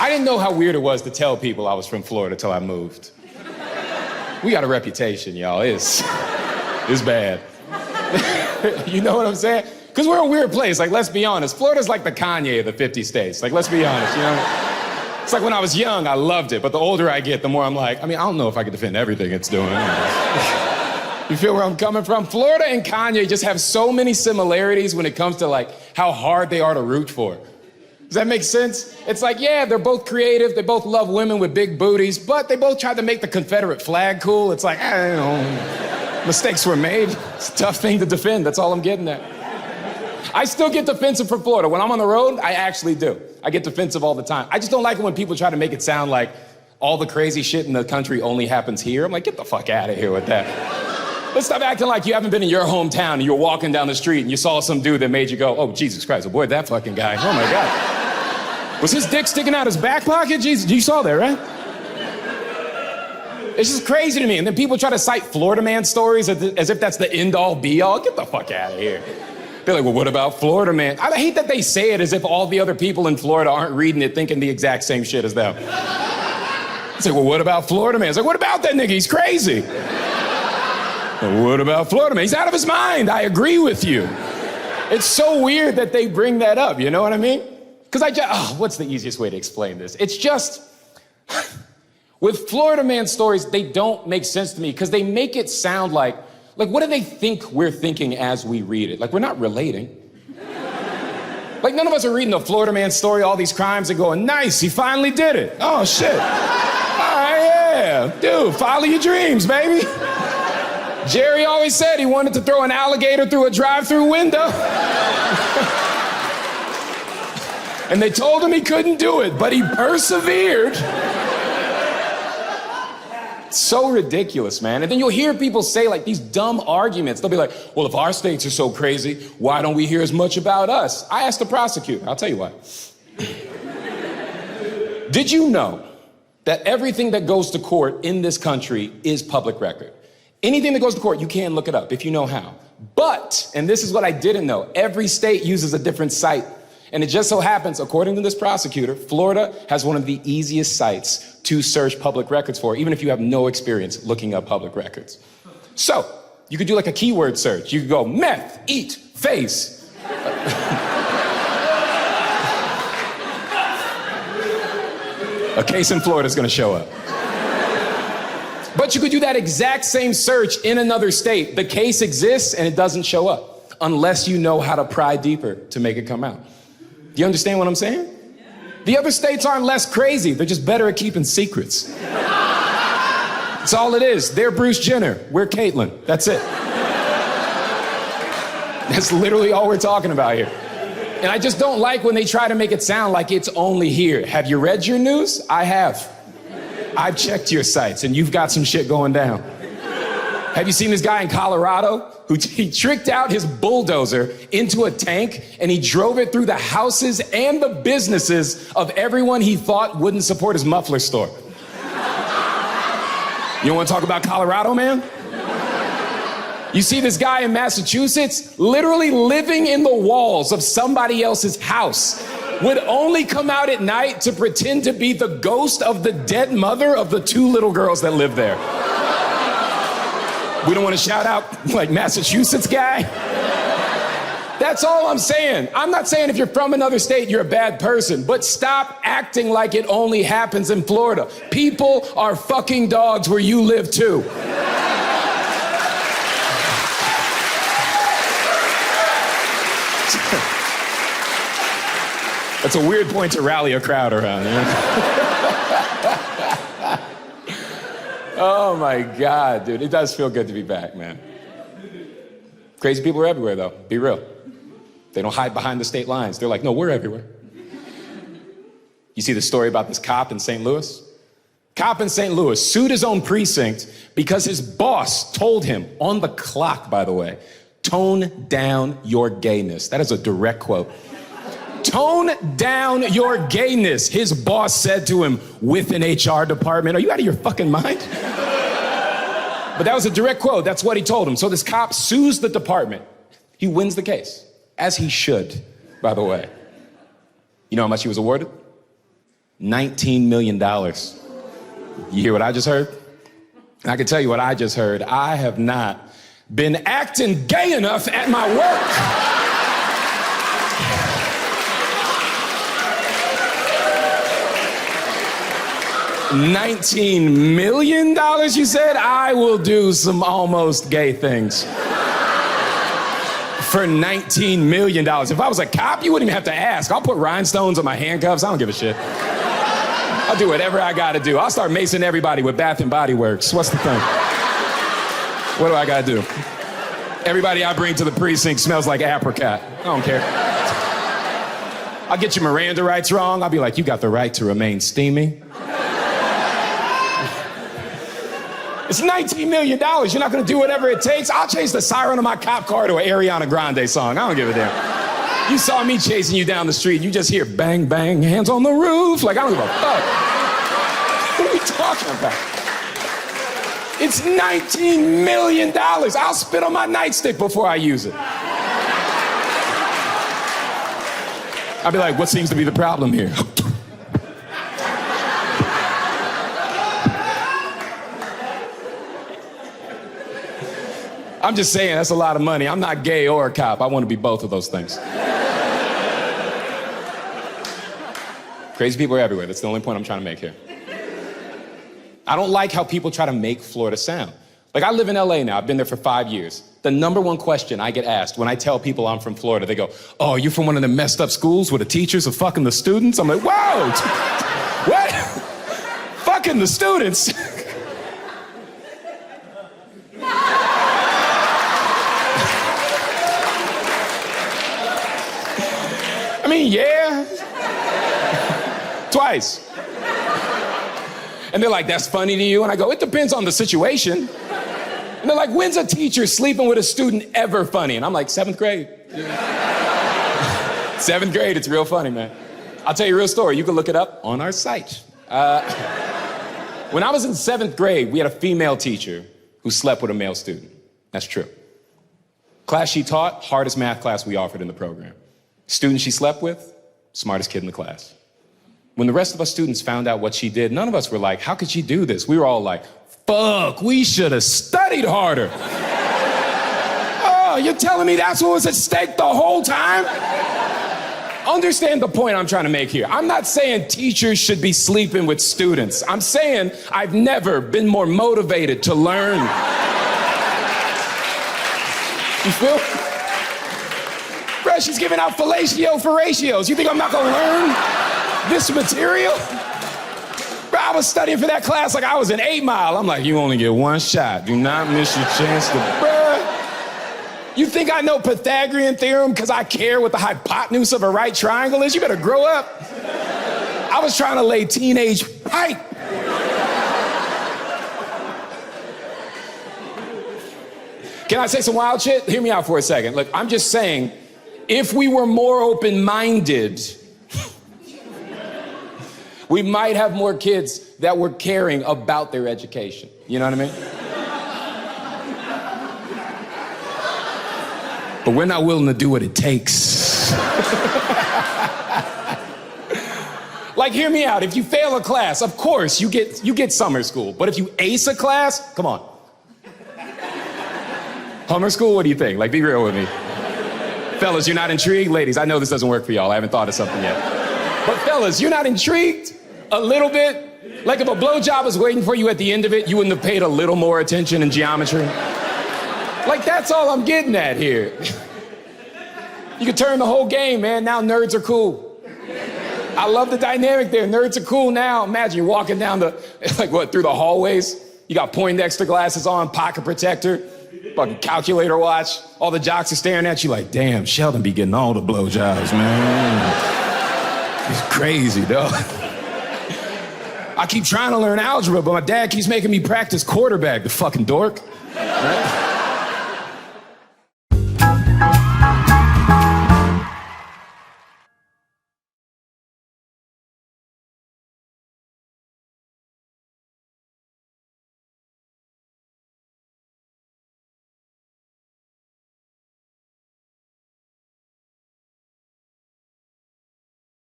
I didn't know how weird it was to tell people I was from Florida till I moved. We got a reputation, y'all. It's bad. You know what I'm saying? Because we're a weird place. Like, let's be honest. Florida's like the Kanye of the 50 states. Like, let's be honest, you know? It's like when I was young, I loved it. But the older I get, the more I'm like, I don't know if I can defend everything it's doing. You feel where I'm coming from? Florida and Kanye just have so many similarities when it comes to, like, how hard they are to root for. Does that make sense? It's like, yeah, they're both creative. They both love women with big booties, but they both tried to make the Confederate flag cool. It's like, I don't know. Mistakes were made. It's a tough thing to defend. That's all I'm getting at. I still get defensive for Florida. When I'm on the road, I actually do. I get defensive all the time. I just don't like it when people try to make it sound like all the crazy shit in the country only happens here. I'm like, get the fuck out of here with that. Let's stop acting like you haven't been in your hometown and you're walking down the street and you saw some dude that made you go, oh, Jesus Christ, avoid that fucking guy. Oh, my God. Was his dick sticking out his back pocket? Jesus, you saw that, right? It's just crazy to me. And then people try to cite Florida man stories as if that's the end-all, be-all. Get the fuck out of here. They're like, well, what about Florida man? I hate that they say it as if all the other people in Florida aren't reading it thinking the exact same shit as them. It's like, well, what about Florida man? It's like, what about that nigga? He's crazy. Well, what about Florida man? He's out of his mind. I agree with you. It's so weird that they bring that up, you know what I mean? Because what's the easiest way to explain this? It's just, with Florida man stories, they don't make sense to me because they make it sound like, what do they think we're thinking as we read it? Like, we're not relating. Like, none of us are reading the Florida man story, all these crimes, and going, nice, he finally did it. Oh, shit. All right, yeah. Dude, follow your dreams, baby. Jerry always said he wanted to throw an alligator through a drive-through window. And they told him he couldn't do it, but he persevered. So ridiculous, man. And then you'll hear people say like these dumb arguments. They'll be like, well, if our states are so crazy, why don't we hear as much about us? I asked the prosecutor. I'll tell you why. Did you know that everything that goes to court in this country is public record? Anything that goes to court, you can look it up if you know how. But, and this is what I didn't know, every state uses a different site. And it just so happens, according to this prosecutor, Florida has one of the easiest sites to search public records for, even if you have no experience looking up public records. So, you could do like a keyword search. You could go, meth, eat, face. A case in Florida is gonna show up. But you could do that exact same search in another state. The case exists and it doesn't show up, unless you know how to pry deeper to make it come out. Do you understand what I'm saying? The other states aren't less crazy. They're just better at keeping secrets. That's all it is. They're Bruce Jenner. We're Caitlyn. That's it. That's literally all we're talking about here. And I just don't like when they try to make it sound like it's only here. Have you read your news? I have. I've checked your sites and you've got some shit going down. Have you seen this guy in Colorado who he tricked out his bulldozer into a tank and he drove it through the houses and the businesses of everyone he thought wouldn't support his muffler store? You don't want to talk about Colorado, man? You see this guy in Massachusetts literally living in the walls of somebody else's house, would only come out at night to pretend to be the ghost of the dead mother of the 2 little girls that live there. We don't want to shout out like Massachusetts guy. That's all I'm saying. I'm not saying if you're from another state, you're a bad person, but stop acting like it only happens in Florida. People are fucking dogs where you live too. That's a weird point to rally a crowd around. You know? Oh my God, dude. It does feel good to be back, man. Crazy people are everywhere, though. Be real. They don't hide behind the state lines. They're like, no, we're everywhere. You see the story about this cop in St. Louis? Cop in St. Louis sued his own precinct because his boss told him, on the clock, by the way, tone down your gayness. That is a direct quote. Tone down your gayness, his boss said to him with an HR department. Are you out of your fucking mind? But that was a direct quote. That's what he told him. So this cop sues the department. He wins the case, as he should, by the way. You know how much he was awarded? $19 million. You hear what I just heard? I can tell you what I just heard. I have not been acting gay enough at my work. $19 million, you said? I will do some almost gay things for $19 million. If I was a cop, you wouldn't even have to ask. I'll put rhinestones on my handcuffs. I don't give a shit. I'll do whatever I gotta do. I'll start macing everybody with Bath and Body Works. What's the thing? What do I gotta do? Everybody I bring to the precinct smells like apricot. I don't care. I'll get your Miranda rights wrong. I'll be like, you got the right to remain steamy. It's $19 million. You're not gonna do whatever it takes. I'll chase the siren of my cop car to an Ariana Grande song. I don't give a damn. You saw me chasing you down the street, you just hear bang, bang, hands on the roof. Like, I don't give a fuck. What are we talking about? It's $19 million. I'll spit on my nightstick before I use it. I'll be like, what seems to be the problem here? I'm just saying, that's a lot of money. I'm not gay or a cop. I want to be both of those things. Crazy people are everywhere. That's the only point I'm trying to make here. I don't like how people try to make Florida sound. Like, I live in LA now. I've been there for 5 years. The number one question I get asked when I tell people I'm from Florida, they go, oh, you're from one of the messed up schools where the teachers are fucking the students? I'm like, whoa! What? Fucking the students? I mean, yeah. Twice. And they're like, that's funny to you? And I go, it depends on the situation. And they're like, when's a teacher sleeping with a student ever funny? And I'm like, 7th grade. 7th grade, it's real funny, man. I'll tell you a real story. You can look it up on our site. When I was in 7th grade, we had a female teacher who slept with a male student. That's true. Class she taught, hardest math class we offered in the program. Student she slept with, smartest kid in the class. When the rest of us students found out what she did, none of us were like, how could she do this? We were all like, fuck, we should have studied harder. Oh, you're telling me that's what was at stake the whole time? Understand the point I'm trying to make here. I'm not saying teachers should be sleeping with students. I'm saying I've never been more motivated to learn. You feel? Bro, she's giving out fellatio for ratios. You think I'm not gonna learn this material? Bro, I was studying for that class like I was an 8 Mile. I'm like, you only get one shot. Do not miss your chance to, bro. You think I know Pythagorean theorem because I care what the hypotenuse of a right triangle is? You better grow up. I was trying to lay teenage pipe. Can I say some wild shit? Hear me out for a second. Look, I'm just saying, if we were more open-minded, we might have more kids that were caring about their education. You know what I mean? But we're not willing to do what it takes. Like, hear me out. If you fail a class, of course, you get summer school. But if you ace a class, come on. Hummer school, what do you think? Like, be real with me. Fellas, you're not intrigued? Ladies, I know this doesn't work for y'all. I haven't thought of something yet. But fellas, you're not intrigued? A little bit? Like, if a blowjob was waiting for you at the end of it, you wouldn't have paid a little more attention in geometry? Like, that's all I'm getting at here. You could turn the whole game, man. Now nerds are cool. I love the dynamic there. Nerds are cool now. Imagine you're walking down through the hallways. You got Poindexter glasses on, pocket protector, fucking calculator watch. All the jocks are staring at you like, damn, Sheldon be getting all the blowjobs, man. He's crazy, dog. I keep trying to learn algebra, but my dad keeps making me practice quarterback, the fucking dork. Right?